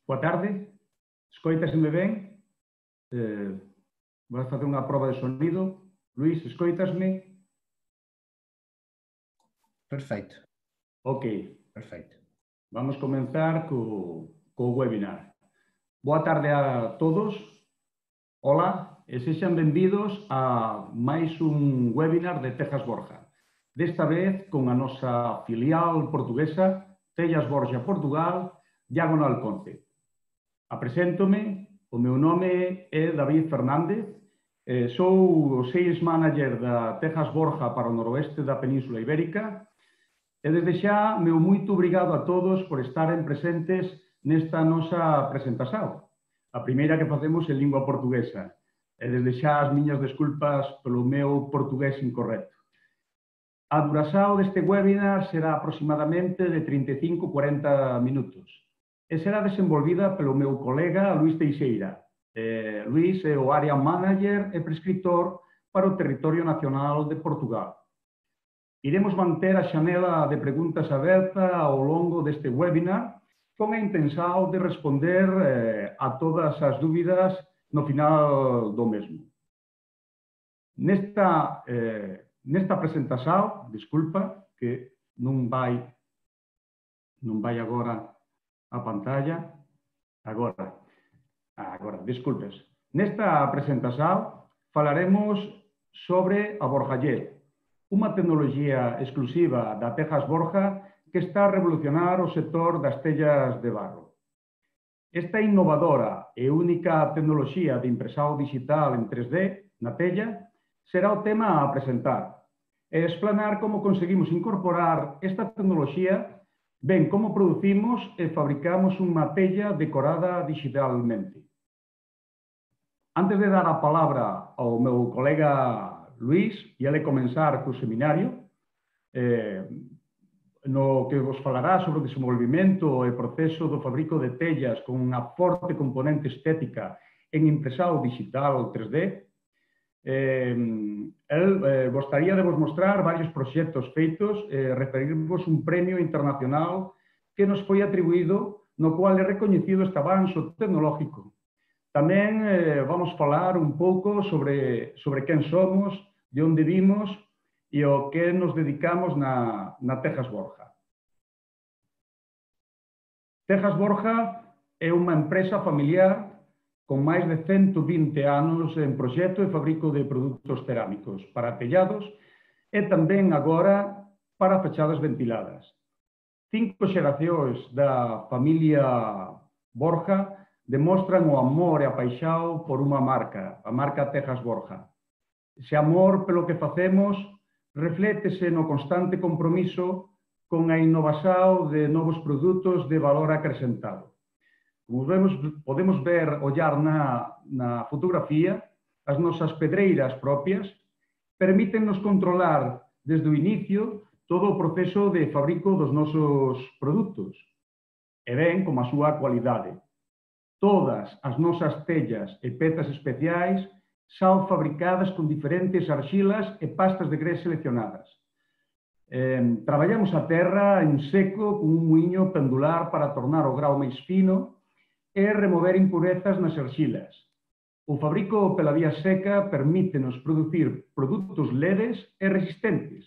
Boa tarde, escoitasme ben? Vou facer unha proba de sonido. Luís, escoitasme? Perfecto. Ok. Perfecto. Vamos comenzar co webinar. Boa tarde a todos. Hola, e sexan benvidos a máis un webinar de Tejas Borja. Desta vez con a nosa filial portuguesa, Tellas Borja Portugal, Diagonal Conce. Apreséntome, o meu nome é David Fernández, sou o Sales Manager da Tejas Borja para o noroeste da Península Ibérica e desde xa, meu moito obrigado a todos por estaren presentes nesta nosa presentación, a primeira que facemos en lingua portuguesa, e desde xa as miñas desculpas pelo meu portugués incorrecto. A duración deste webinar será aproximadamente de 35-40 minutos. E será desenvolvida pelo meu colega Luís Teixeira. Luís é o Area Manager e prescriptor para o territorio nacional de Portugal. Iremos manter a xanela de preguntas aberta ao longo deste webinar con a intención de responder a todas as dúbidas no final do mesmo. Nesta presentación, disculpa, que non vai agora a pantalla. Agora, disculpes. Nesta presentación falaremos sobre a Borjajet, unha tecnología exclusiva da Tejas Borja que está a revolucionar o sector das tellas de barro. Esta innovadora e única tecnología de impresao digital en 3D na tella será o tema a presentar e explanar como conseguimos incorporar esta tecnología ben como producimos e fabricamos unha tella decorada digitalmente. Antes de dar a palabra ao meu colega Luís e ele comenzar co seminario, no que vos falará sobre o desenvolvimento e proceso do fabrico de tellas con unha forte componente estética en impresao digital 3D, gostaría de vos mostrar varios proxectos feitos e referirvos un premio internacional que nos foi atribuído, no cual é recoñecido este avanzo tecnológico. Tamén vamos falar un pouco sobre quen somos, de onde vimos e o que nos dedicamos na Tejas Borja. Tejas Borja é unha empresa familiar con máis de 120 anos en proxecto e fabrico de produtos cerámicos para tellados e tamén agora para fachadas ventiladas. 5 xeracións da familia Borja demostran o amor e a paixao por unha marca, a marca Tejas Borja. Ese amor pelo que facemos reflétese no constante compromiso con a innovación de novos produtos de valor acrescentado. Como podemos ver, ollar na fotografía, as nosas pedreiras propias permítennos controlar desde o inicio todo o proceso de fabrico dos nosos produtos, e ben como a súa cualidade. Todas as nosas tellas e pezas especiais son fabricadas con diferentes arxilas e pastas de grés seleccionadas. Traballamos a terra en seco con un muiño pendular para tornar o grau máis fino e remover impurezas nas arxilas. O fabrico pela vía seca permítenos producir produtos leves e resistentes.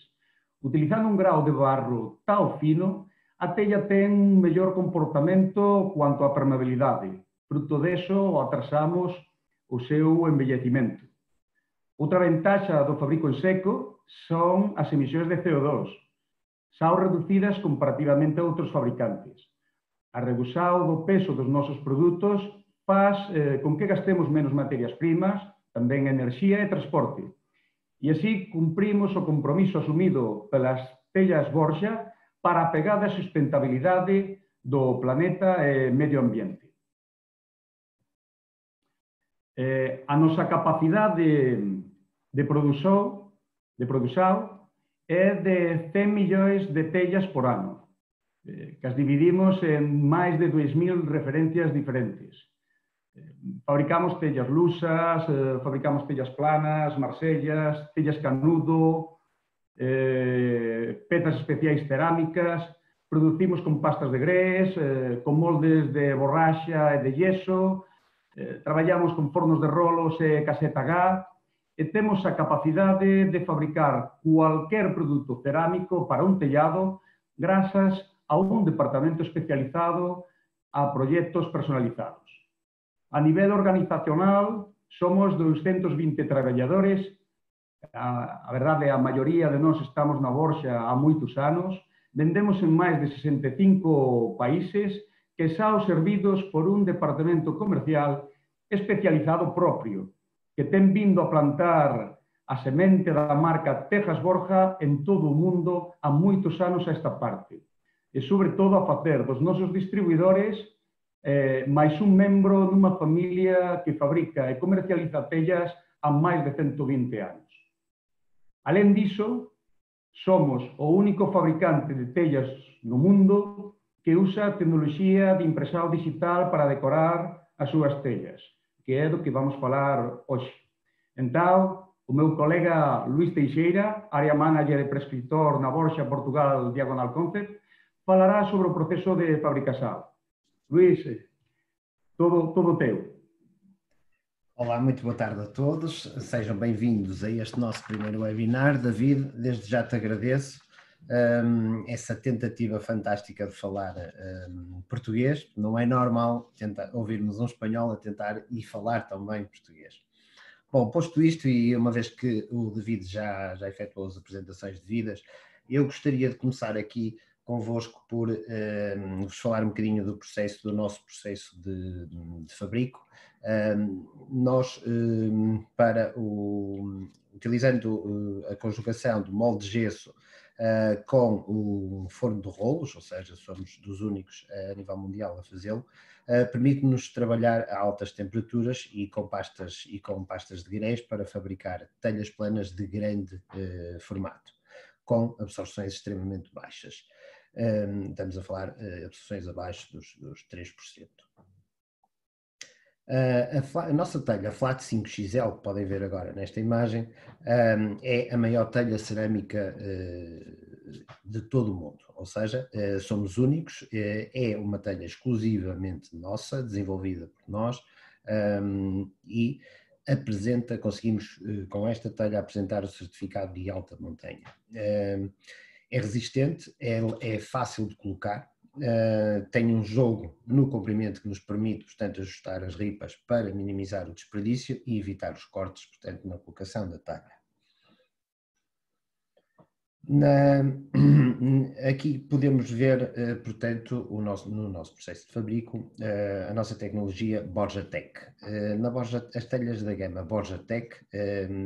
Utilizando un grau de barro tao fino, a tella ten un mellor comportamento cuanto a permeabilidade. Fruto deso, atrasamos o seu envellecimento. Outra ventaxa do fabrico en seco son as emisións de CO2. Son reducidas comparativamente a outros fabricantes. A redução do peso dos nosos produtos faz con que gastemos menos materias primas, tamén enerxía e transporte. E así cumprimos o compromiso asumido pelas Tellas Borja para a pegada sustentabilidade do planeta e medio ambiente. A nosa capacidade de produción é de 100 millóns de tellas por ano, que as dividimos en máis de 2000 referencias diferentes. Fabricamos tellas lusas, fabricamos tellas planas, marsellas, tellas canudo, pezas especiais cerámicas, producimos con pastas de grés, con moldes de borraxa e de yeso, traballamos con fornos de rolos e caseta gas, e temos a capacidade de fabricar cualquier produto cerámico para un tellado grazas a un departamento especializado a proxectos personalizados. A nivel organizacional, somos 220 traballadores. A verdade, a maioría de nós estamos na Borxa há moitos anos. Vendemos en máis de 65 países, que xa servidos por un departamento comercial especializado propio, que ten vindo a plantar a semente da marca Tejas Borja en todo o mundo há moitos anos a esta parte. E, sobre todo, a facer dos nosos distribuidores máis un membro nunha familia que fabrica e comercializa tellas há máis de 120 anos. Alén diso, somos o único fabricante de tellas no mundo que usa a tecnoloxía de impresado digital para decorar as súas tellas, que é do que vamos falar hoxe. Entón, o meu colega Luís Teixeira, área manager e prescriptor na Borxa Portugal Diagonal Concept, falará sobre o proceso de fabricación. Luís, todo teu. Olá, muito boa tarde a todos. Sejam bem-vindos a este nosso primeiro webinar. David, desde já te agradeço essa tentativa fantástica de falar português. Não é normal ouvirmos um espanhol a tentar e falar também português. Bom, posto isto, e uma vez que o David já efetuou as apresentações devidas, eu gostaria de começar aqui convosco por vos falar um bocadinho do nosso processo de fabrico. Nós, utilizando a conjugação do molde de gesso com o forno de rolos, ou seja, somos dos únicos a nível mundial a fazê-lo, permite-nos trabalhar a altas temperaturas e com pastas de grés para fabricar telhas planas de grande formato, com absorções extremamente baixas. Estamos a falar absorções abaixo dos 3%. A nossa telha Flat 5XL, que podem ver agora nesta imagem, é a maior telha cerâmica de todo o mundo, ou seja, somos únicos, é uma telha exclusivamente nossa, desenvolvida por nós, e conseguimos com esta telha apresentar o certificado de alta montanha. É resistente, é fácil de colocar, tem um jogo no comprimento que nos permite, portanto, ajustar as ripas para minimizar o desperdício e evitar os cortes, portanto, na colocação da telha. Aqui podemos ver, portanto, no nosso processo de fabrico, a nossa tecnologia BorjaTech. As telhas da gama BorjaTech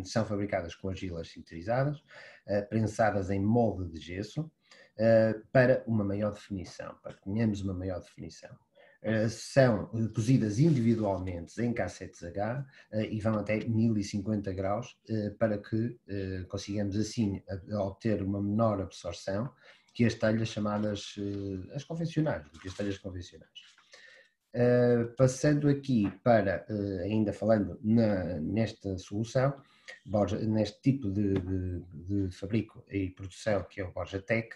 são fabricadas com argilas sinterizadas, prensadas em molde de gesso, para uma maior definição, para que tenhamos uma maior definição. São cozidas individualmente em cassetes H e vão até 1050 graus para que consigamos assim obter uma menor absorção que as telhas chamadas as convencionais, do que as telhas convencionais. Passando aqui para, ainda falando nesta solução, neste tipo de fabrico e produção que é o BorjaTech,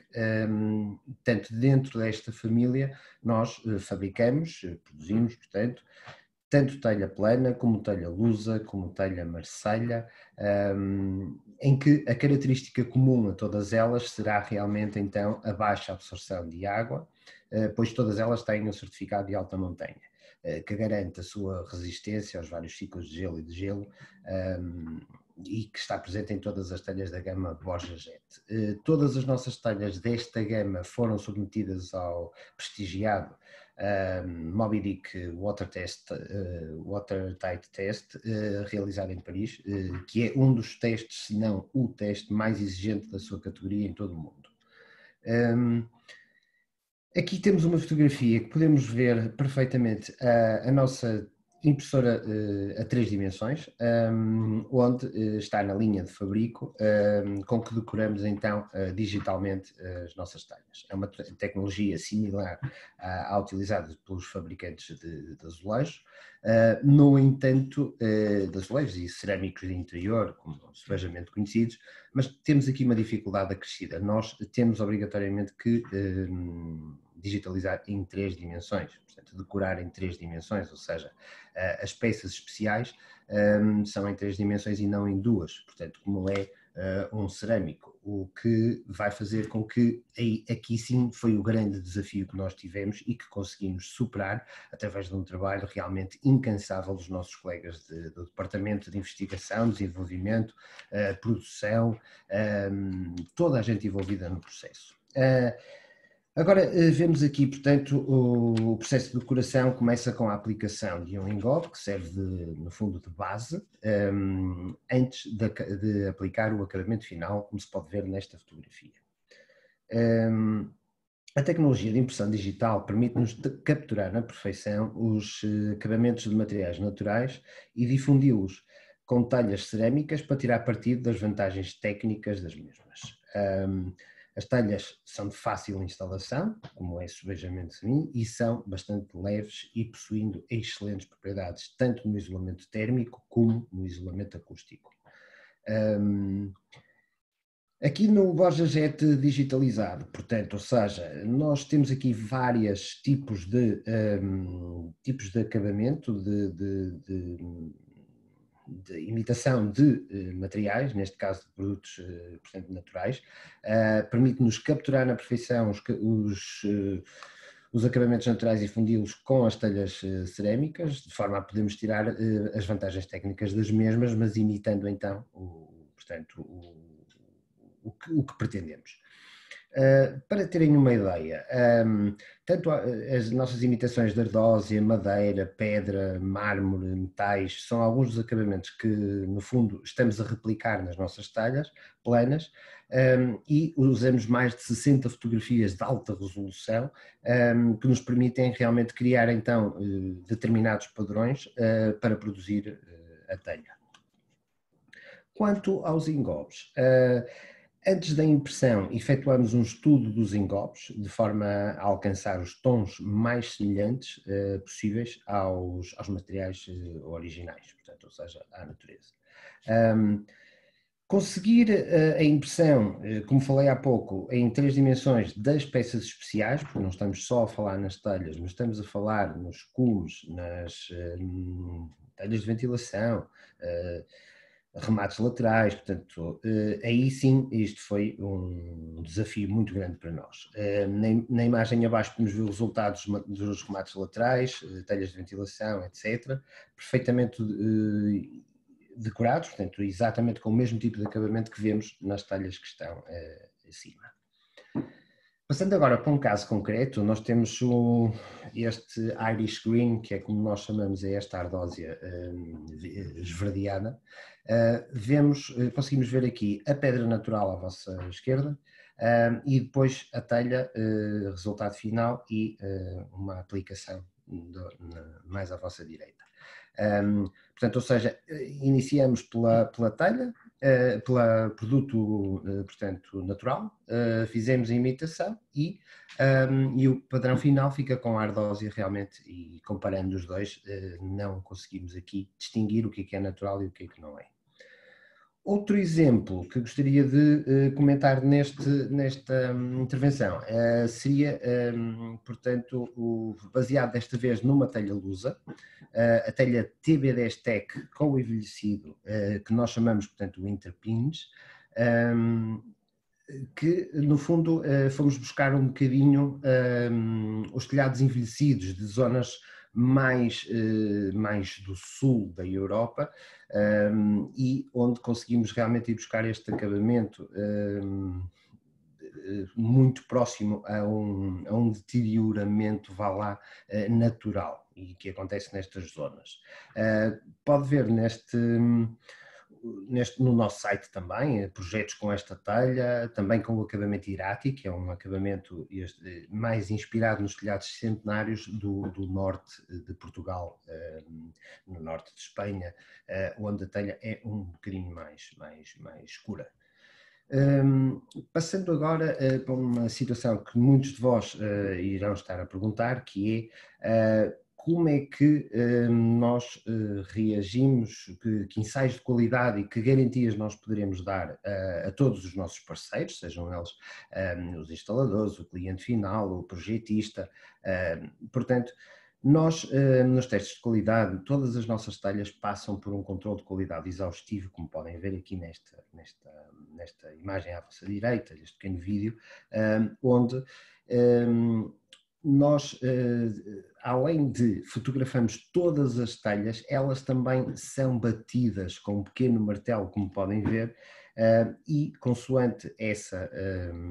tanto dentro desta família nós fabricamos, produzimos, portanto, tanto telha plana como telha lusa, como telha marselha, em que a característica comum a todas elas será realmente então a baixa absorção de água, pois todas elas têm um certificado de alta montanha, que garante a sua resistência aos vários ciclos de gelo e de gelo, e que está presente em todas as telhas da gama BorjaJet. Todas as nossas telhas desta gama foram submetidas ao prestigiado Moby Dick Watertight Test, realizado em Paris, que é um dos testes, se não o teste mais exigente da sua categoria em todo o mundo. Aqui temos uma fotografia que podemos ver perfeitamente a nossa impressora a 3 dimensões, onde está na linha de fabrico, com que decoramos então digitalmente as nossas talhas. É uma tecnologia similar à utilizada pelos fabricantes de azulejos. No entanto, de azulejos e cerâmicos de interior, como sevejamente conhecidos, mas temos aqui uma dificuldade acrescida. Nós temos obrigatoriamente que digitalizar em 3 dimensões, portanto, decorar em 3 dimensões, ou seja, as peças especiais são em 3 dimensões e não em 2, portanto, como é um cerâmico, o que vai fazer com que, aqui sim, foi o grande desafio que nós tivemos e que conseguimos superar através de um trabalho realmente incansável dos nossos colegas do Departamento de Investigação, Desenvolvimento, Produção, toda a gente envolvida no processo. Agora, vemos aqui, portanto, o processo de decoração começa com a aplicação de um engobe, que serve, no fundo, de base, antes de aplicar o acabamento final, como se pode ver nesta fotografia. A tecnologia de impressão digital permite-nos capturar na perfeição os acabamentos de materiais naturais e difundi-los com talhas cerâmicas para tirar partido das vantagens técnicas das mesmas. As talhas são de fácil instalação, como é sebejamente fino, e são bastante leves e possuindo excelentes propriedades, tanto no isolamento térmico como no isolamento acústico. Aqui no Borja Jet digitalizado, portanto, ou seja, nós temos aqui vários tipos de acabamento, de imitação de materiais, neste caso de produtos, portanto, naturais, permite-nos capturar na perfeição os acabamentos naturais e fundi-los com as telhas cerâmicas, de forma a podermos tirar as vantagens técnicas das mesmas, mas imitando então, o que pretendemos. Para terem uma ideia, tanto as nossas imitações de ardósia, madeira, pedra, mármore, metais, são alguns dos acabamentos que, no fundo, estamos a replicar nas nossas talhas planas, e usamos mais de 60 fotografias de alta resolução, que nos permitem realmente criar, então, determinados padrões para produzir a telha. Quanto aos engobes, antes da impressão, efetuamos um estudo dos engobes, de forma a alcançar os tons mais semelhantes possíveis aos materiais originais, portanto, ou seja, à natureza. Conseguir a impressão, como falei há pouco, em 3 dimensões das peças especiais, porque não estamos só a falar nas telhas, mas estamos a falar nos cumes, nas telhas de ventilação, remates laterais, portanto, aí sim isto foi um desafio muito grande para nós. Na imagem abaixo podemos ver os resultados dos remates laterais, telhas de ventilação, etc., perfeitamente decorados, portanto, exatamente com o mesmo tipo de acabamento que vemos nas telhas que estão acima. Passando agora para um caso concreto, nós temos este Irish Green, que é como nós chamamos esta ardósia esverdeada. Conseguimos ver aqui a pedra natural à vossa esquerda e depois a telha, resultado final, e uma aplicação mais à vossa direita. Portanto, ou seja, iniciamos pela telha, pelo produto, portanto, natural, fizemos a imitação e o padrão final fica com a ardósia realmente, e comparando os dois, não conseguimos aqui distinguir o que é natural e o que não é. Outro exemplo que gostaria de comentar nesta intervenção seria, portanto, baseado desta vez numa telha lusa, a telha TB10 Tech com o envelhecido, que nós chamamos, portanto, Winterpins, que no fundo fomos buscar um bocadinho os telhados envelhecidos de zonas mais do sul da Europa, e onde conseguimos realmente ir buscar este acabamento muito próximo a um deterioramento, vá lá, natural, e que acontece nestas zonas. Pode ver no nosso site também, projetos com esta telha, também com o acabamento Irati, que é um acabamento mais inspirado nos telhados centenários do norte de Portugal, no norte de Espanha, onde a telha é um bocadinho mais escura. Passando agora para uma situação que muitos de vós irão estar a perguntar, que é como é que nós reagimos, que ensaios de qualidade e que garantias nós poderemos dar a todos os nossos parceiros, sejam eles os instaladores, o cliente final, o projetista. Portanto, nós, nos testes de qualidade, todas as nossas telhas passam por um controle de qualidade exaustivo, como podem ver aqui nesta imagem à vossa direita, este pequeno vídeo, onde nós, além de fotografamos todas as telhas, elas também são batidas com um pequeno martelo, como podem ver, e consoante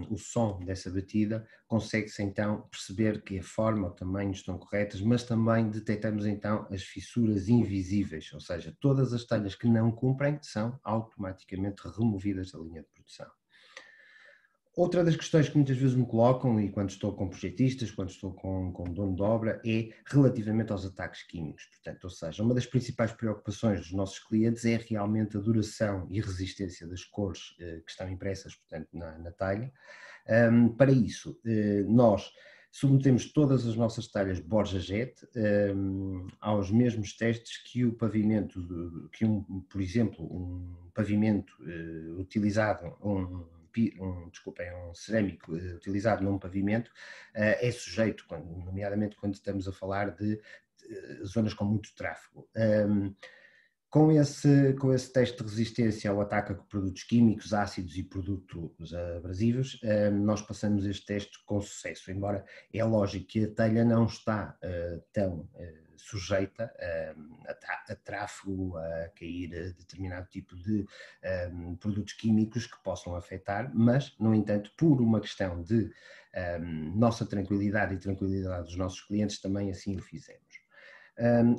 o som dessa batida, consegue-se então perceber que a forma, o tamanho estão corretas, mas também detectamos então as fissuras invisíveis, ou seja, todas as telhas que não cumprem são automaticamente removidas da linha de produção. Outra das questões que muitas vezes me colocam, e quando estou com projetistas, quando estou com dono de obra, é relativamente aos ataques químicos. Portanto, ou seja, uma das principais preocupações dos nossos clientes é realmente a duração e resistência das cores que estão impressas, portanto, na telha. Para isso, nós submetemos todas as nossas telhas Borja Jet aos mesmos testes que o pavimento, por exemplo, um pavimento utilizado, um cerâmico utilizado num pavimento é sujeito, nomeadamente quando estamos a falar de zonas com muito tráfego. Com esse teste de resistência ao ataque a produtos químicos, ácidos e produtos abrasivos, nós passamos este teste com sucesso, embora é lógico que a telha não está tão sujeita a tráfego, a cair determinado tipo de produtos químicos que possam afetar, mas, no entanto, por uma questão de nossa tranquilidade e tranquilidade dos nossos clientes, também assim o fizemos.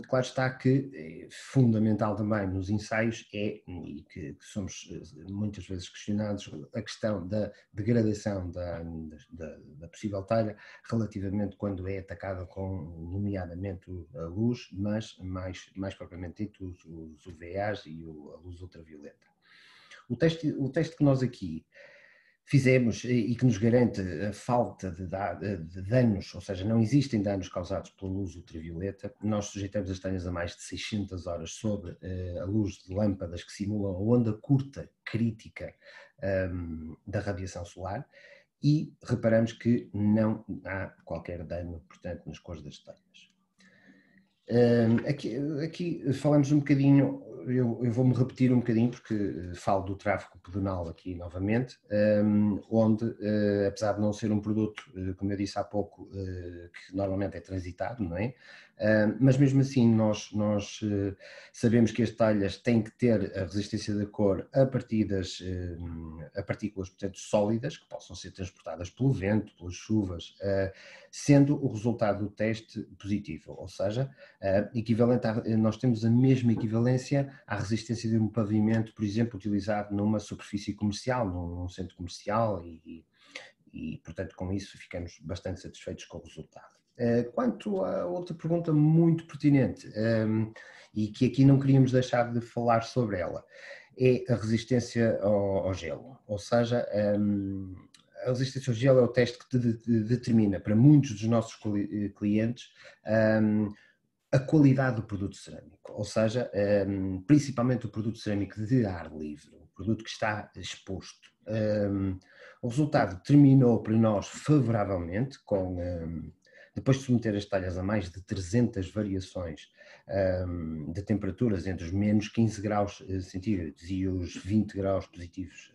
Claro está que é fundamental também nos ensaios e que somos muitas vezes questionados, a questão da degradação da possível telha relativamente quando é atacada com, nomeadamente, a luz, mas mais propriamente dito os UVAs e a luz ultravioleta. O teste que nós aqui fizemos e que nos garante a falta de danos, ou seja, não existem danos causados pela luz ultravioleta. Nós sujeitamos as telhas a mais de 600 horas sob a luz de lâmpadas que simulam a onda curta crítica da radiação solar e reparamos que não há qualquer dano, portanto, nas cores das telhas. Aqui falamos um bocadinho, eu vou-me repetir um bocadinho porque falo do tráfego pedonal aqui novamente, onde, apesar de não ser um produto, como eu disse há pouco, que normalmente é transitado, não é? Mas mesmo assim nós sabemos que as telhas têm que ter a resistência da cor a partículas, portanto, sólidas, que possam ser transportadas pelo vento, pelas chuvas, sendo o resultado do teste positivo, ou seja, equivalente nós temos a mesma equivalência à resistência de um pavimento, por exemplo, utilizado numa superfície comercial, num centro comercial e, portanto, com isso ficamos bastante satisfeitos com o resultado. Quanto a outra pergunta muito pertinente, e que aqui não queríamos deixar de falar sobre ela, é a resistência ao gelo, ou seja, a resistência ao gelo é o teste que determina para muitos dos nossos clientes a qualidade do produto cerâmico, ou seja, principalmente o produto cerâmico de ar livre, o produto que está exposto. O resultado terminou para nós favoravelmente, depois de submeter as telhas a mais de 300 variações de temperaturas entre os menos 15 graus centígrados e os 20 graus positivos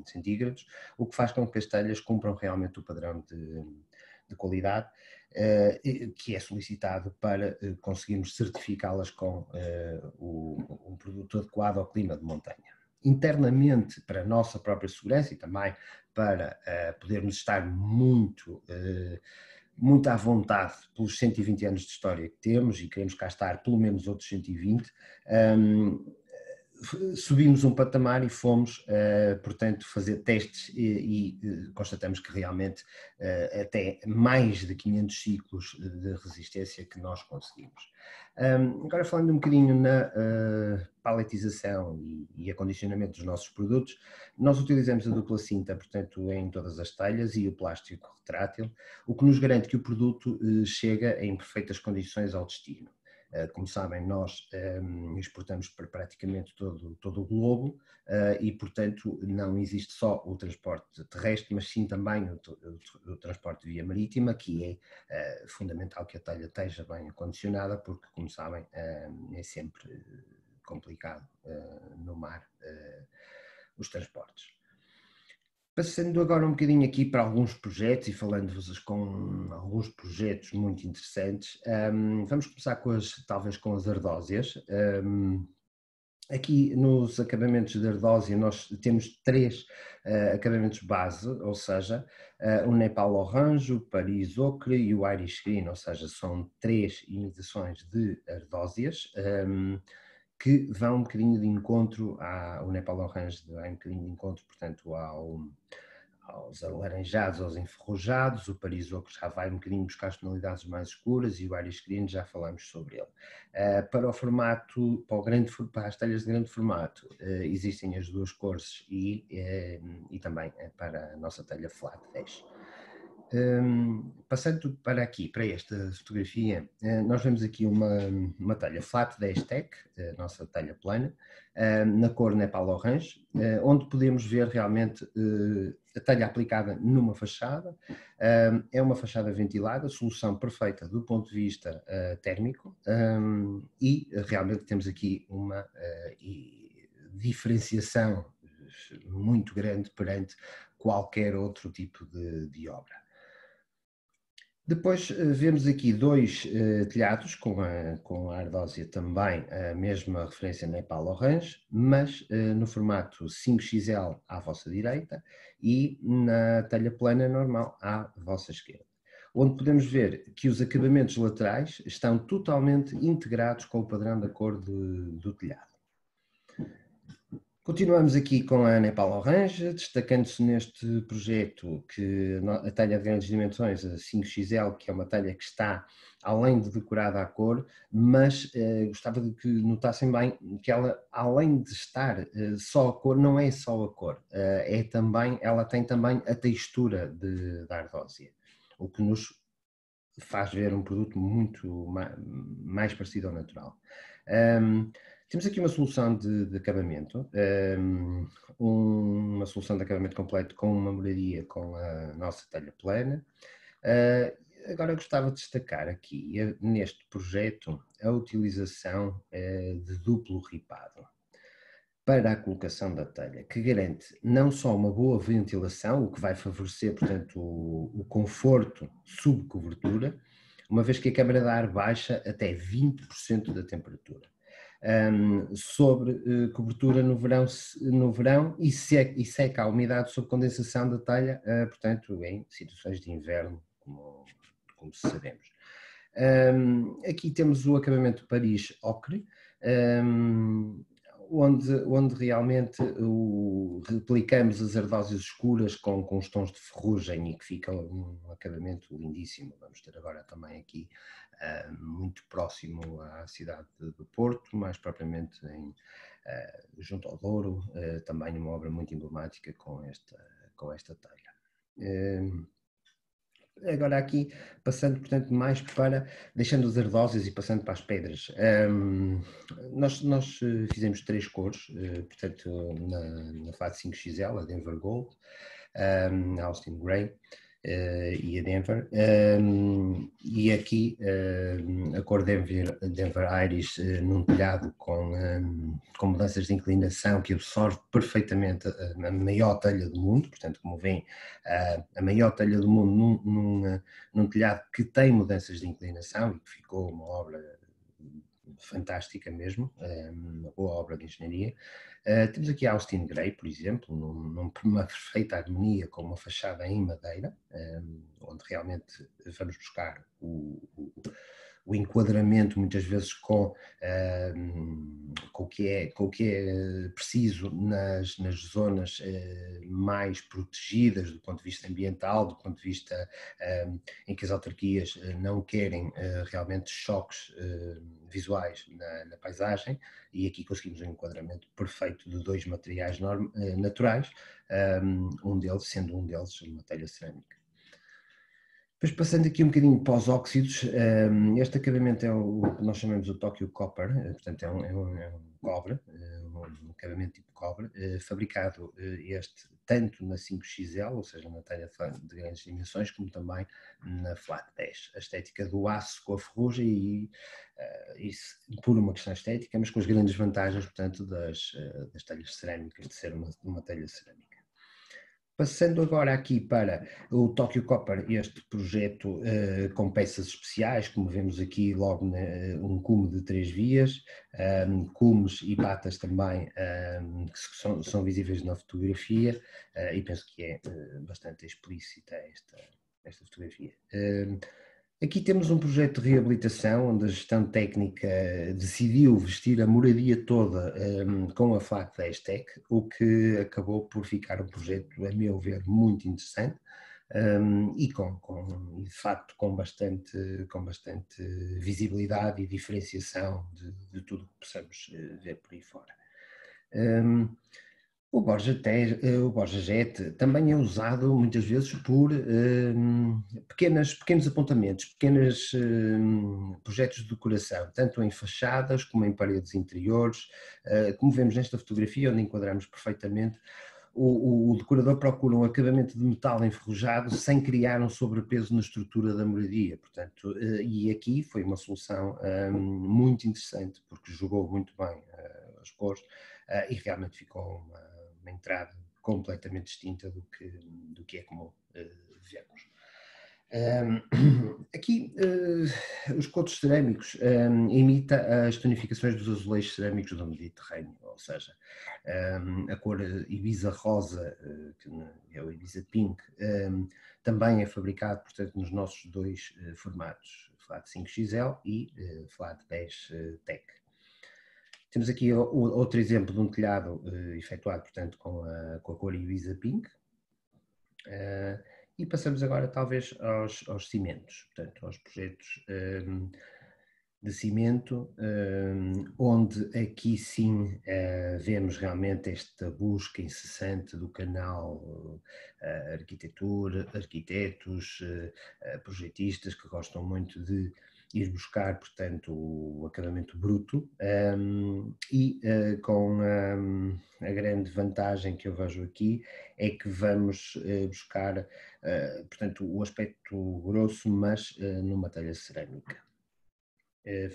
centígrados, o que faz com que as telhas cumpram realmente o padrão de qualidade que é solicitado para conseguirmos certificá-las com um produto adequado ao clima de montanha. Internamente, para a nossa própria segurança e também para podermos estar muito à vontade pelos 120 anos de história que temos e queremos cá estar pelo menos outros 120, subimos um patamar e fomos, portanto, fazer testes e constatamos que realmente até mais de 500 ciclos de resistência que nós conseguimos. Agora falando um bocadinho na paletização e acondicionamento dos nossos produtos, nós utilizamos a dupla cinta, portanto, em todas as telhas e o plástico retrátil, o que nos garante que o produto chega em perfeitas condições ao destino. Como sabem, nós exportamos para praticamente todo o globo e, portanto, não existe só o transporte terrestre, mas sim também o transporte via marítima, que é fundamental que a telha esteja bem acondicionada, porque, como sabem, é sempre complicado no mar os transportes. Passando agora um bocadinho aqui para alguns projetos e falando-vos com alguns projetos muito interessantes, vamos começar talvez com as ardósias. Aqui nos acabamentos de ardósia nós temos 3 acabamentos base, ou seja, o Nepal Orange, o Paris Ocre e o Irish Green, ou seja, são 3 imitações de ardósias que vão um bocadinho de encontro o Nepal Orange vai um bocadinho de encontro, portanto, aos alaranjados, aos enferrujados, o Paris Ocre já vai um bocadinho buscar as tonalidades mais escuras e o Irish Green já falamos sobre ele. Para o formato, para as telhas de grande formato, existem as 2 cores e também para a nossa telha flat 10. Passando para aqui, para esta fotografia, nós vemos aqui uma telha flat 10 Tech, a nossa telha plana, na cor Nepal Orange, onde podemos ver realmente a telha aplicada numa fachada. É uma fachada ventilada, solução perfeita do ponto de vista térmico e realmente temos aqui uma diferenciação muito grande perante qualquer outro tipo de obra. Depois vemos aqui 2 telhados com a ardósia também a mesma referência Nepal Orange, mas no formato 5XL à vossa direita e na telha plana normal à vossa esquerda, onde podemos ver que os acabamentos laterais estão totalmente integrados com o padrão da cor do telhado. Continuamos aqui com a Nepal Orange, destacando-se neste projeto que a telha de grandes dimensões, a 5XL, que é uma telha que está além de decorada à cor, mas gostava de que notassem bem que ela, além de estar só a cor, não é só a cor, ela tem também a textura da ardósia, o que nos faz ver um produto muito mais parecido ao natural. Temos aqui uma solução de acabamento, uma solução de acabamento completo com uma moradia com a nossa telha plana. Agora eu gostava de destacar aqui, neste projeto, a utilização de duplo ripado para a colocação da telha, que garante não só uma boa ventilação, o que vai favorecer, portanto, o conforto sob cobertura, uma vez que a câmara de ar baixa até 20% da temperatura. Sobre cobertura no verão e seca a umidade sob condensação da telha, portanto, em situações de inverno, como sabemos. Aqui temos o acabamento Paris Ocre, onde realmente replicamos as ardósias escuras com os tons de ferrugem e que fica um acabamento lindíssimo. Vamos ter agora também aqui muito próximo à cidade do Porto, mais propriamente junto ao Douro, também uma obra muito emblemática com esta telha. Agora aqui, passando portanto mais deixando as ardósias e passando para as pedras, nós fizemos 3 cores, portanto na fase 5XL, a Denver Gold, a Austin Grey e a Denver, e aqui a cor Denver Irish num telhado com mudanças de inclinação que absorve perfeitamente a maior telha do mundo, portanto como veem a maior telha do mundo num telhado que tem mudanças de inclinação e que ficou uma obra fantástica mesmo, uma boa obra de engenharia. Temos aqui a Austin Grey, por exemplo, numa perfeita harmonia com uma fachada em madeira, onde realmente vamos buscar o enquadramento muitas vezes com o que é preciso nas zonas mais protegidas do ponto de vista ambiental, do ponto de vista em que as autarquias não querem realmente choques visuais na paisagem, e aqui conseguimos um enquadramento perfeito de dois materiais naturais, sendo um deles uma telha cerâmica. Depois, passando aqui um bocadinho para os óxidos, este acabamento é o que nós chamamos de Tokyo Copper, portanto é um cobre, um acabamento tipo cobre, fabricado tanto na 5XL, ou seja, na telha de grandes dimensões, como também na Flat 10. A estética do aço com a ferrugem, e isso por uma questão estética, mas com as grandes vantagens, portanto, das telhas cerâmicas, de ser uma telha cerâmica. Passando agora aqui para o Tokyo Copper, este projeto com peças especiais, como vemos aqui logo um cume de 3 vias, cumes e batas também que são visíveis na fotografia, e penso que é bastante explícita esta fotografia. Aqui temos um projeto de reabilitação onde a gestão técnica decidiu vestir a moradia toda com a Flat 10 Tech, o que acabou por ficar um projeto, a meu ver, muito interessante e de facto com bastante visibilidade e diferenciação de tudo o que possamos ver por aí fora. O Borja Jet também é usado muitas vezes por pequenos apontamentos, pequenos projetos de decoração, tanto em fachadas como em paredes interiores, como vemos nesta fotografia, onde enquadramos perfeitamente. O decorador procura um acabamento de metal enferrujado sem criar um sobrepeso na estrutura da moradia, portanto, e aqui foi uma solução muito interessante, porque jogou muito bem as cores e realmente ficou uma entrada completamente distinta do que é comum vermos. Aqui os cotos cerâmicos imita as tonificações dos azulejos cerâmicos do Mediterrâneo, ou seja, a cor Ibiza rosa, que é o Ibiza Pink, também é fabricado, portanto, nos nossos dois formatos, Flat 5XL e Flat 10 Tech. Temos aqui outro exemplo de um telhado efetuado, portanto, com a cor Ibiza Pink. E passamos agora, talvez, aos cimentos, portanto, aos projetos de cimento, onde aqui sim vemos realmente esta busca incessante do canal arquitetos, projetistas que gostam muito de ir buscar, portanto, o acabamento bruto e com a grande vantagem que eu vejo aqui é que vamos buscar, portanto, o aspecto grosso, mas numa telha cerâmica.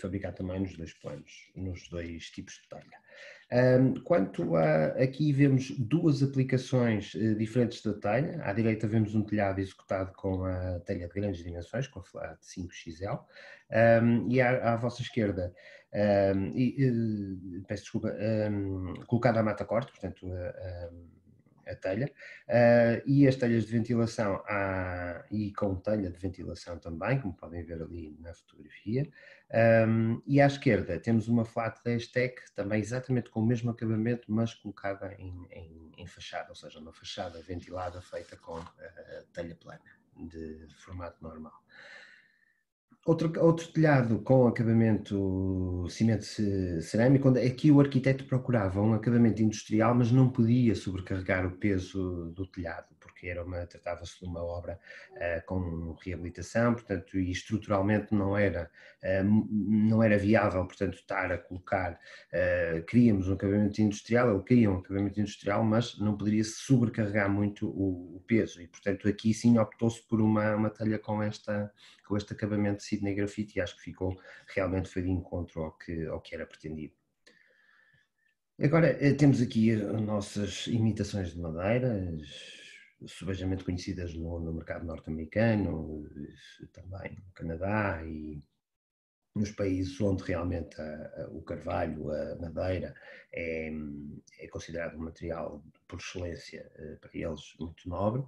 Fabricado também nos dois planos, nos dois tipos de telha. Quanto a aqui vemos duas aplicações diferentes da telha. À direita vemos um telhado executado com a telha de grandes dimensões, com a Flat 5XL, e à vossa esquerda, peço desculpa, colocada a mata corte, portanto a telha, e as telhas de ventilação e com telha de ventilação também, como podem ver ali na fotografia. E à esquerda temos uma Flat 10 Tech, também exatamente com o mesmo acabamento, mas colocada em fachada, ou seja, uma fachada ventilada feita com telha plana, de formato normal. Outro telhado com acabamento cimento cerâmico, onde aqui o arquiteto procurava um acabamento industrial, mas não podia sobrecarregar o peso do telhado, porque tratava-se de uma obra com reabilitação, portanto, e estruturalmente não era viável, portanto, estar a colocar, queríamos um acabamento industrial, ou queria um acabamento industrial, mas não poderia sobrecarregar muito o peso, e portanto aqui sim optou-se por uma telha com este acabamento de Sydney Graffiti, e acho que realmente foi de encontro ao que era pretendido. Agora temos aqui as nossas imitações de madeira, subejamente conhecidas no mercado norte-americano, também no Canadá nos países onde realmente o carvalho, a madeira, é considerado um material por excelência para eles muito nobre,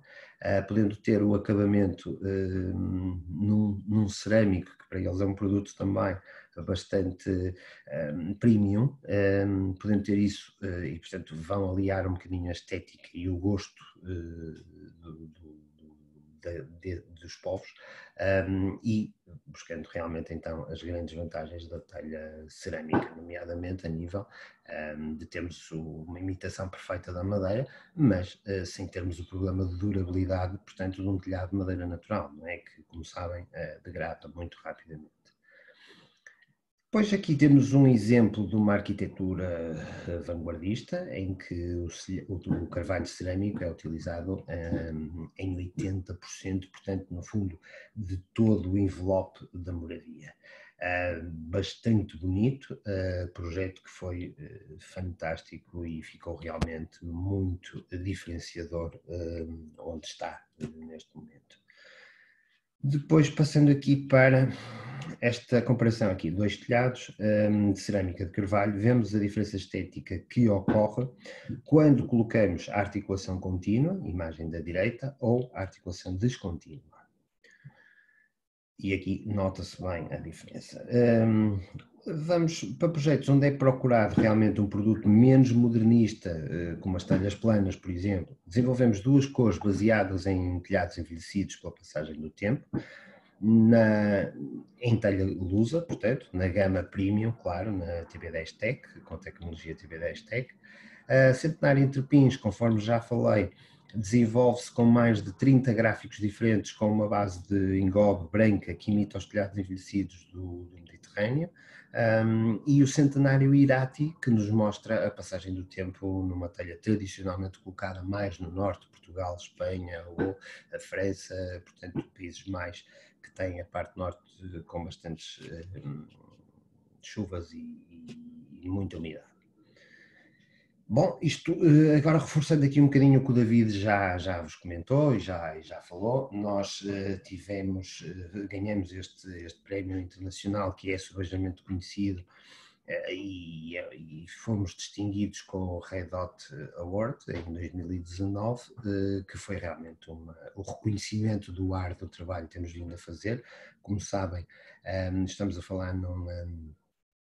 podendo ter o acabamento num cerâmico, que para eles é um produto também bastante premium, podendo ter isso e, portanto, vão aliar um bocadinho a estética e o gosto dos povos, e buscando realmente então as grandes vantagens da telha cerâmica, nomeadamente a nível de termos uma imitação perfeita da madeira, mas sem termos o problema de durabilidade, portanto, de um telhado de madeira natural, não é? Que, como sabem, degrada muito rapidamente. Pois aqui temos um exemplo de uma arquitetura vanguardista, em que o carvalho cerâmico é utilizado em 80%, portanto, no fundo, de todo o envelope da moradia. Bastante bonito, projeto que foi fantástico e ficou realmente muito diferenciador onde está neste momento. Depois, passando aqui para esta comparação aqui, dois telhados de cerâmica de carvalho, vemos a diferença estética que ocorre quando colocamos a articulação contínua, imagem da direita, ou a articulação descontínua. E aqui nota-se bem a diferença. Vamos para projetos onde é procurado realmente um produto menos modernista, como as telhas planas, por exemplo. Desenvolvemos duas cores baseadas em telhados envelhecidos pela passagem do tempo, em telha lusa, portanto, na gama premium, claro, na TB10 Tech, com a tecnologia TB10 Tech. Centenário entre pins, conforme já falei, desenvolve-se com mais de 30 gráficos diferentes, com uma base de engobe branca que imita os telhados envelhecidos do Mediterrâneo, e o centenário Irati, que nos mostra a passagem do tempo numa telha tradicionalmente colocada mais no norte, Portugal, Espanha ou a França, portanto, países mais que têm a parte norte com bastantes chuvas e muita umidade. Bom, isto agora reforçando aqui um bocadinho o que o David já vos comentou e já falou, nós ganhamos este prémio internacional que é subejamente conhecido e fomos distinguidos com o Red Dot Award em 2019, que foi realmente o reconhecimento do árduo trabalho que temos vindo a fazer. Como sabem, estamos a falar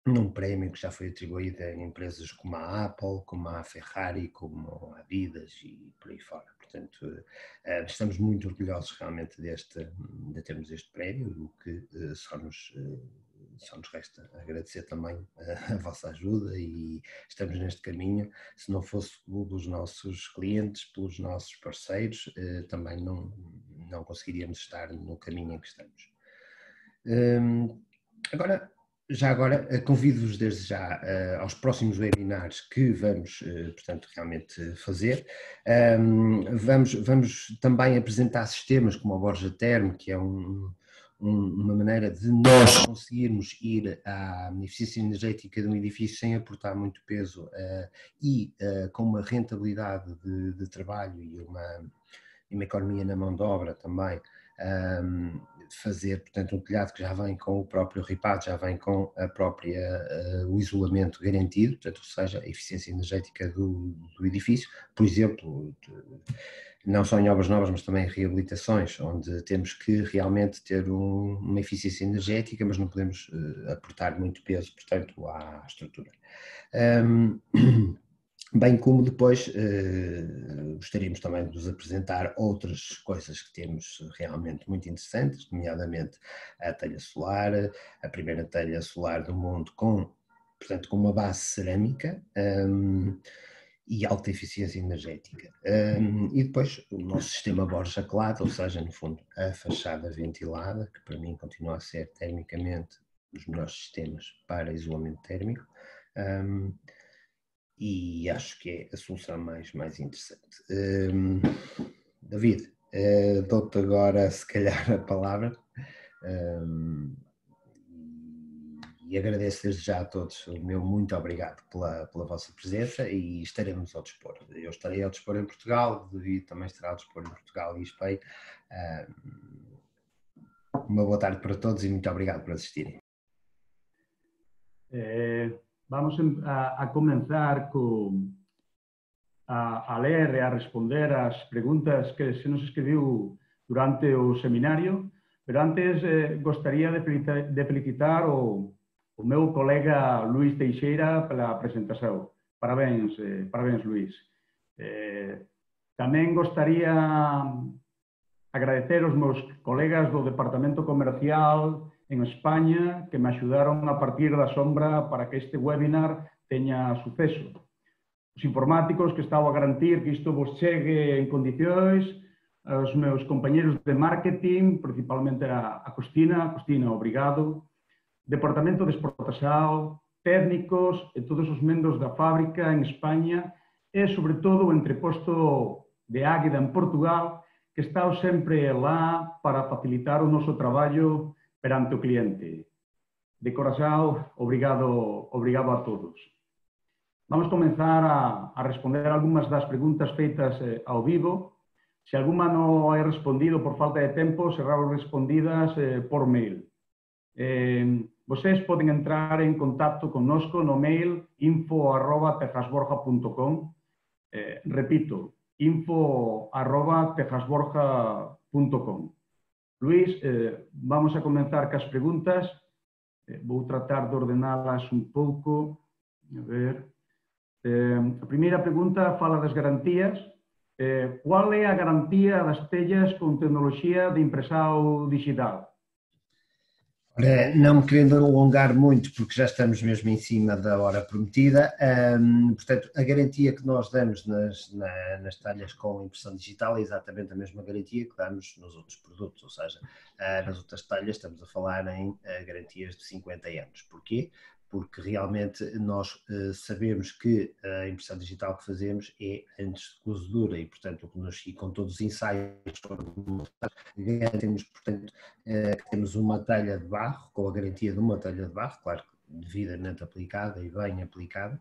num prémio que já foi atribuído a empresas como a Apple, como a Ferrari, como a Adidas e por aí fora. Portanto, estamos muito orgulhosos realmente de termos este prémio, o que só nos resta agradecer também a vossa ajuda e estamos neste caminho. Se não fosse pelos nossos clientes, pelos nossos parceiros, também não conseguiríamos estar no caminho em que estamos. Agora, convido-vos desde já aos próximos webinars que vamos, portanto, realmente fazer. Vamos também apresentar sistemas como o Borja Term, que é uma maneira de nós conseguirmos ir à eficiência energética de um edifício sem aportar muito peso e com uma rentabilidade de trabalho e uma economia na mão de obra também, fazer, portanto, um telhado que já vem com o próprio ripado, já vem com o isolamento garantido, portanto, ou seja, a eficiência energética do edifício, por exemplo, não só em obras novas, mas também em reabilitações, onde temos que realmente ter uma eficiência energética, mas não podemos aportar muito peso, portanto, à estrutura. Bem como depois gostaríamos também de vos apresentar outras coisas que temos realmente muito interessantes, nomeadamente a telha solar, a primeira telha solar do mundo portanto, com uma base cerâmica e alta eficiência energética. E depois o nosso sistema Borja Clad, ou seja, no fundo, a fachada ventilada, que para mim continua a ser termicamente dos melhores sistemas para isolamento térmico. E acho que é a solução mais interessante. David, dou-te agora se calhar a palavra e agradeço desde já a todos o meu muito obrigado pela vossa presença e estaremos ao dispor. Eu estarei ao dispor em Portugal, o David também estará ao dispor em Portugal e Espanha. Uma boa tarde para todos e muito obrigado por assistirem. Vamos a comenzar a ler e a responder as preguntas que se nos escribiu durante o seminario, pero antes gostaría de felicitar o meu colega Luís Teixeira pela presentación. Parabéns, Luís. Tamén gostaría agradecer aos meus colegas do Departamento Comercial en España que me axudaron a partir da sombra para que este webinar teña suceso. Os informáticos que estaba a garantir que isto vos chegue en condicións, os meus compañeros de marketing, principalmente a Costina, obrigado, Departamento de Exportación, técnicos e todos os membros da fábrica en España e, sobre todo, o entreposto de Águeda en Portugal, que está sempre lá para facilitar o noso traballo perante o cliente. De corazón, obrigado a todos. Vamos comenzar a responder algunhas das preguntas feitas ao vivo. Se alguma non hai respondido por falta de tempo, serán respondidas por mail. Vocês poden entrar en contacto connosco no mail info@tejasborja.com. Repito, info@tejasborja.com. Luís, vamos a comenzar cas preguntas. Vou tratar de ordenalas un pouco. A ver. A primeira pregunta fala das garantías. Qual é a garantía das tellas con tecnoloxía de impresao digital? Não me querendo alongar muito, porque já estamos mesmo em cima da hora prometida, portanto, a garantia que nós damos nas talhas com impressão digital é exatamente a mesma garantia que damos nos outros produtos, ou seja, nas outras talhas estamos a falar em garantias de 50 anos. Porquê? Porque realmente nós sabemos que a impressão digital que fazemos é antes de cozedura e, portanto, e com todos os ensaios, garantimos, portanto, que temos uma talha de barro, com a garantia de uma talha de barro, claro, devidamente aplicada e bem aplicada,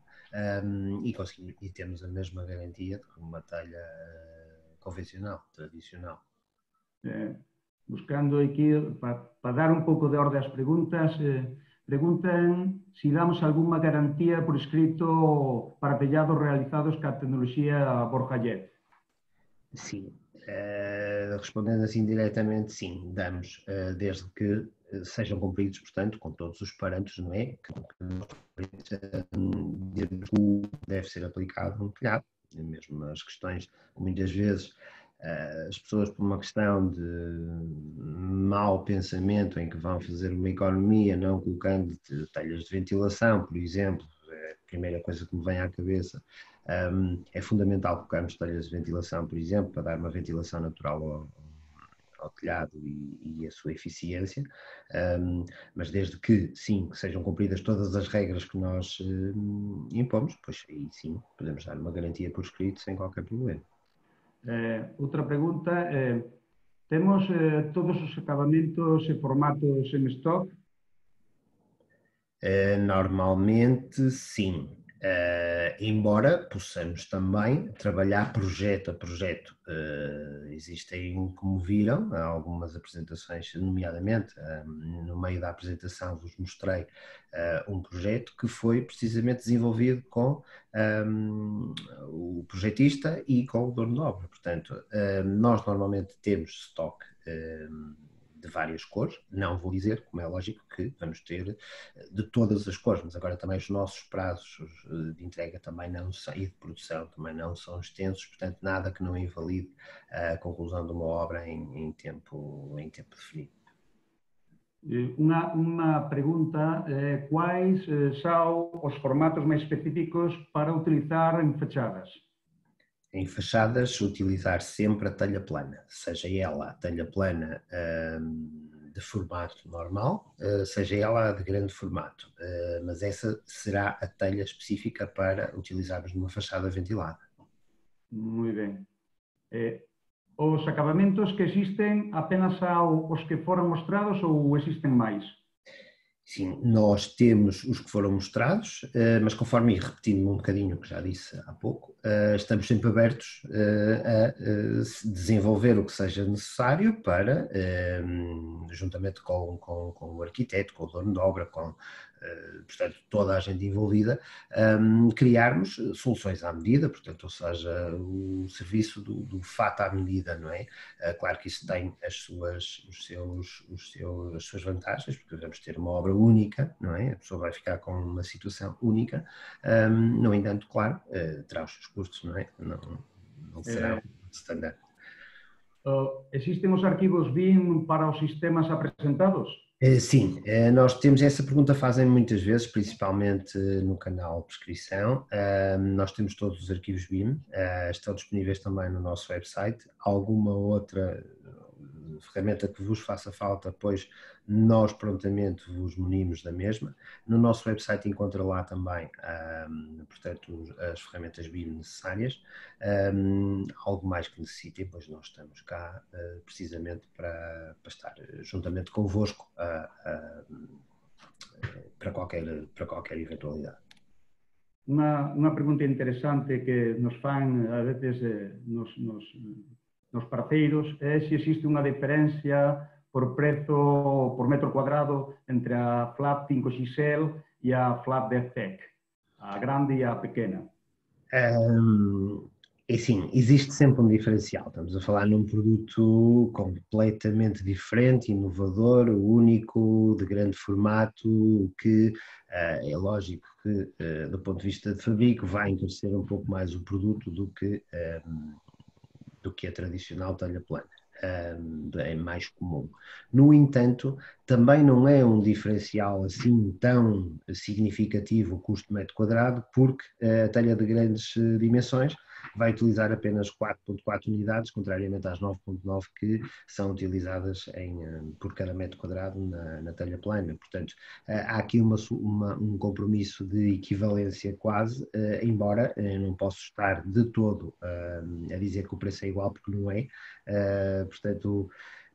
e temos a mesma garantia de uma talha convencional, tradicional. Buscando aquí, para dar un pouco de orde ás preguntas, preguntan se damos algunha garantía por escrito para tellados realizados ca tecnoloxía Borja Jet. Sim, respondendo assim diretamente, sim, damos, desde que sejam cumpridos, portanto, com todos os parâmetros, não é? Que deve ser aplicado no telhado, mesmo as questões, muitas vezes, as pessoas, por uma questão de mau pensamento em que vão fazer uma economia não colocando telhas de ventilação, por exemplo, é a primeira coisa que me vem à cabeça. É fundamental colocarmos telhas de ventilação, por exemplo, para dar uma ventilação natural ao telhado e a sua eficiência, mas desde que, sim, que sejam cumpridas todas as regras que nós impomos, pois aí sim podemos dar uma garantia por escrito sem qualquer problema. Outra pergunta, temos todos os acabamentos e formatos em stock? Normalmente sim, embora possamos também trabalhar projeto a projeto. Existem, como viram, algumas apresentações, nomeadamente no meio da apresentação vos mostrei um projeto que foi precisamente desenvolvido com o projetista e com o dono de obra. Portanto, nós normalmente temos stock de várias cores, não vou dizer, como é lógico, que vamos ter de todas as cores, mas agora também os nossos prazos de entrega também não são, e de produção também não são extensos, portanto nada que não invalide a conclusão de uma obra em tempo definido. Uma pergunta, quais são os formatos mais específicos para utilizar em fachadas? Em fachadas, utilizar sempre a telha plana, seja ela a telha plana de formato normal, seja ela de grande formato, mas essa será a telha específica para utilizarmos numa fachada ventilada. Muito bem. Os acabamentos que existem apenas são os que foram mostrados ou existem mais? Sim, nós temos os que foram mostrados, mas conforme, repetindo um bocadinho o que já disse há pouco, estamos sempre abertos a desenvolver o que seja necessário para, juntamente com o arquiteto, com o dono de obra, com, portanto, toda a gente envolvida, criarmos soluções à medida, portanto, ou seja, o serviço do fato à medida, não é? Claro que isso tem as suas vantagens, porque devemos ter uma obra única, não é? A pessoa vai ficar com uma situação única, no entanto, claro, terá os seus custos, não é? Não será standard. Existem os arquivos BIM para os sistemas apresentados? Sim, nós temos essa pergunta, fazem muitas vezes, principalmente no canal Prescrição. Nós temos todos os arquivos BIM, estão disponíveis também no nosso website. Alguma outra ferramenta que vos faça falta, pois nós prontamente vos munimos da mesma. No nosso website encontra lá também, portanto, as ferramentas BIM necessárias. Algo mais que necessitem, pois nós estamos cá precisamente para estar juntamente convosco para qualquer eventualidade. Unha pregunta interesante que nos fan a veces nos parceiros é se existe unha diferencia por prezo por metro cuadrado entre a flap 5XL e a flap DTEC, a grande e a pequena. E sim, existe sempre um diferencial. Estamos a falar num produto completamente diferente, inovador, único, de grande formato, que é lógico que, do ponto de vista de fabrico, vai encarecer um pouco mais o produto do que a tradicional telha plana. É mais comum. No entanto, também não é um diferencial assim tão significativo o custo metro quadrado, porque a telha de grandes dimensões vai utilizar apenas 4.4 unidades, contrariamente às 9.9 que são utilizadas por cada metro quadrado na telha plana. Portanto, há aqui um compromisso de equivalência quase, embora não posso estar de todo a dizer que o preço é igual, porque não é. Portanto,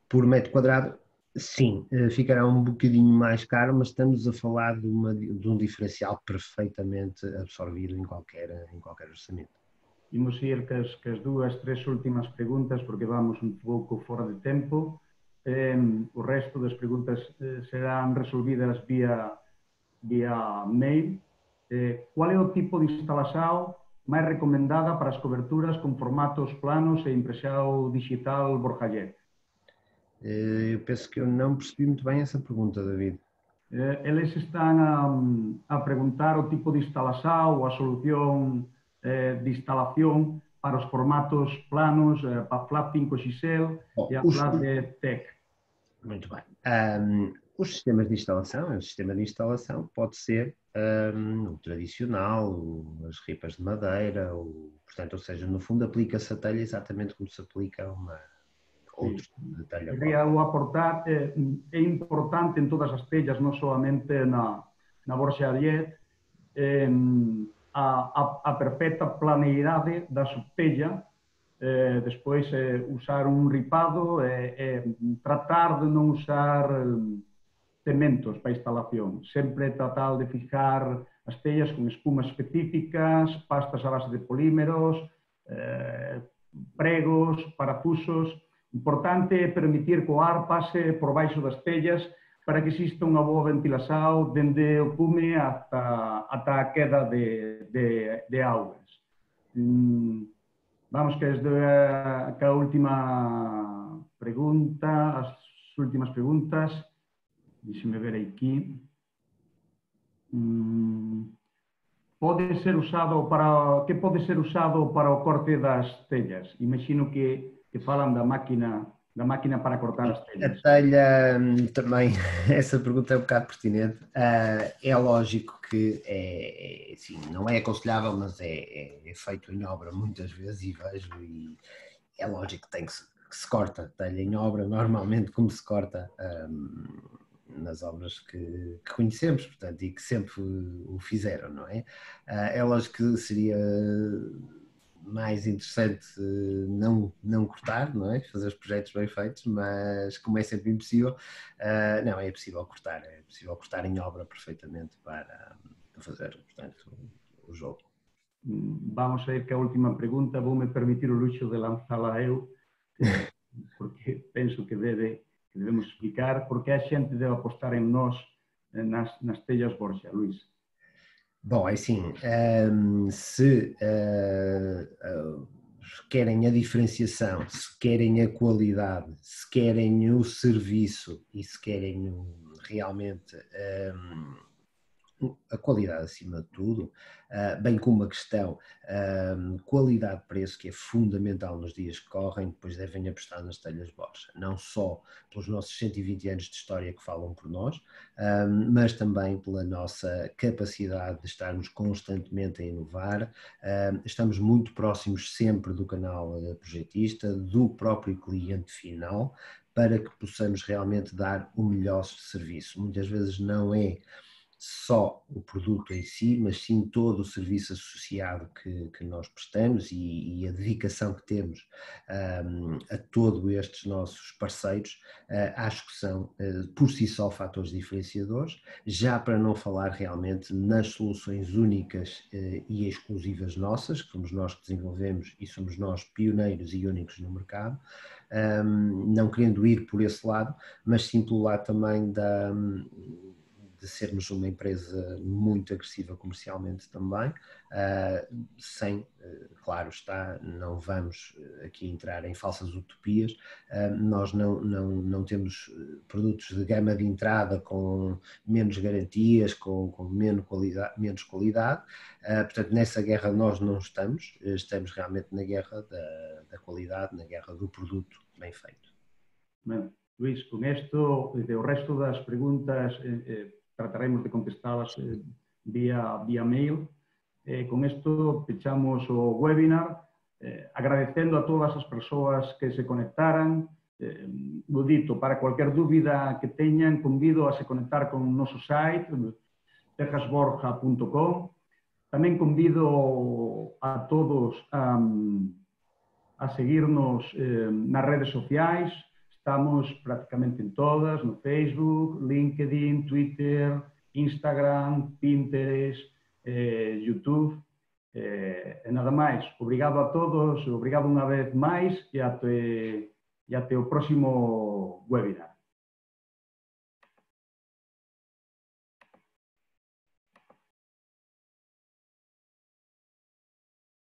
por metro quadrado, sim, ficará um bocadinho mais caro, mas estamos a falar de um diferencial perfeitamente absorvido em qualquer orçamento. Imos ir que as dúas, tres últimas preguntas, porque vamos un pouco fora de tempo. O resto das preguntas serán resolvidas vía mail. Qual é o tipo de instalación máis recomendada para as coberturas con formatos planos e impresión digital Borja-Jet? Eu penso que eu não percebi muito bem essa pergunta, David. Eles están a preguntar o tipo de instalación ou a solución de instalación para os formatos planos, para a flap 5XL e a flap DTEC. Muito bem. Os sistemas de instalação, o sistema de instalação pode ser o tradicional, as ripas de madeira, portanto, ou seja, no fundo aplica-se a telha exatamente como se aplica a outro de telha. Queria aportar, é importante en todas as telhas, non solamente na Borja-Jet, a perfecta planeidade da subtella, despois usar un ripado e tratar de non usar cementos para a instalación. Sempre tratar de fijar as tellas con espumas específicas, pastas a base de polímeros, pregos, parafusos. Importante é permitir que o ar pase por baixo das tellas para que exista unha boa ventilación dende o cume ata a queda de augas. Vamos que a última pregunta, as últimas preguntas. Deixe-me ver aquí. Que pode ser usado para o corte das tellas? Imagino que falan da máquina para cortar as telhas. A telha também, essa pergunta é um bocado pertinente. É lógico que assim, não é aconselhável, mas é feito em obra muitas vezes e vejo, e é lógico que se corta a telha em obra, normalmente como se corta nas obras que conhecemos, portanto, e que sempre o fizeram, não é? É lógico que seria mais interessante não cortar, não é? Fazer os projetos bem feitos, mas como é sempre impossível, não, é possível cortar em obra perfeitamente para fazer, portanto, o jogo. vamos a ir que a última pregunta, voume permitir o luxo de lanzala eu, porque penso que debemos explicar porque a xente debe apostar en nós nas tellas Borja, Luís. Bom, é assim, se querem a diferenciação, se querem a qualidade, se querem o serviço e se querem realmente a qualidade acima de tudo, bem como a questão qualidade-preço, que é fundamental nos dias que correm, depois devem apostar nas telhas Borja, não só pelos nossos 120 anos de história que falam por nós, mas também pela nossa capacidade de estarmos constantemente a inovar. Estamos muito próximos sempre do canal projetista, do próprio cliente final, para que possamos realmente dar o melhor serviço. Muitas vezes não é só o produto em si, mas sim todo o serviço associado que nós prestamos e a dedicação que temos a todos estes nossos parceiros, acho que são por si só fatores diferenciadores, já para não falar realmente nas soluções únicas e exclusivas nossas, que somos nós que desenvolvemos e somos nós pioneiros e únicos no mercado, não querendo ir por esse lado, mas sim pelo lado também de sermos uma empresa muito agressiva comercialmente também, sem, claro está, não vamos aqui entrar em falsas utopias, nós não temos produtos de gama de entrada com menos garantias, com menos qualidade, portanto nessa guerra nós não estamos realmente na guerra da qualidade, na guerra do produto bem feito. Bem, Luís, con isto, o resto das preguntas trataremos de contestalas vía mail. Con isto pechamos o webinar, agradecendo a todas as persoas que se conectaran. Lo dito, para cualquier dúbida que teñan, convido a se conectar con o noso site, tejasborja.com. Tamén convido a todos a seguirnos nas redes sociais. Estamos prácticamente en todas, no Facebook, LinkedIn, Twitter, Instagram, Pinterest, YouTube. E nada máis. Obrigado a todos, obrigado unha vez máis e até o próximo webinar.